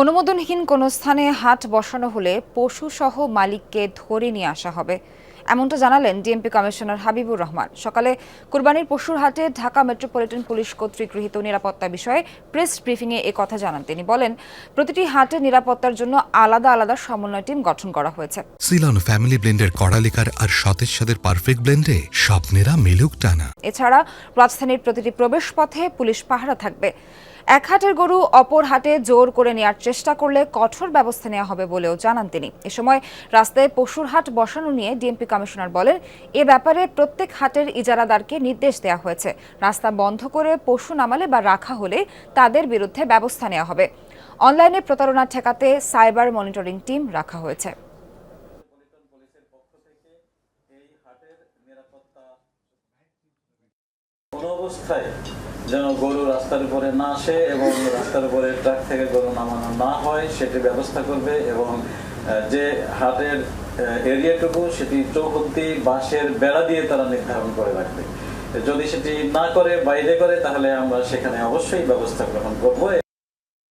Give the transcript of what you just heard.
অনুমোদনহীন কোনো স্থানে হাট বসানো হলে পশুসহ মালিককে ধরে নিয়ে আসা হবে, এমনটা জানালেন ডিএমপি কমিশনার হাবিবুর রহমান। সকালে কুরবানির পশুর হাটে ঢাকা মেট্রোপলিটন পুলিশ কর্তৃক গৃহীত নিরাপত্তা বিষয়ে প্রেস ব্রিফিংয়ে কথা জানান তিনি। বলেন, প্রতিটি হাটের নিরাপত্তার জন্য আলাদা আলাদা সমন্বয় টিম গঠন করা হয়েছে। সিলন ফ্যামিলি ব্লেন্ডের কড়ালিকার আর সতেজ স্বাদের পারফেক্ট ব্লেন্ডে স্বপ্নেরা মিলুক টানা। এছাড়া রাজধানীর প্রতিটি প্রবেশ পথে পুলিশ পাহারা থাকবে। এক হাটের গরু অপর হাটে জোর করে নেওয়ার চেষ্টা করলে কঠোর ব্যবস্থা নেওয়া হবে বলেও জানান তিনি। এ সময় রাস্তায় পশুর হাট বসানো নিয়ে ডিএমপি কমিশনার বলেন, এ ব্যাপারে প্রত্যেক হাটের ইজারাদারকে নির্দেশ দেওয়া হয়েছে। রাস্তা বন্ধ করে পশু নামালে বা রাখা হলে তাদের বিরুদ্ধে ব্যবস্থা নেওয়া হবে। অনলাইনে প্রতারণা ঠেকাতে সাইবার মনিটরিং টিম রাখা হয়েছে। কোনো অবস্থায় যেন গরু রাস্তার উপরে না আসে এবং রাস্তার উপরে ট্রাক থেকে গরু নামানো না হয় সেটি ব্যবস্থা করবে। এবং যে হাটের এরিয়াটুকু সেটি চৌহদ্দি বাঁশের বেড়া দিয়ে তারা নির্ধারণ করে রাখবে। যদি সেটি না করে, বাইরে করে, তাহলে আমরা সেখানে অবশ্যই ব্যবস্থা গ্রহণ করবো।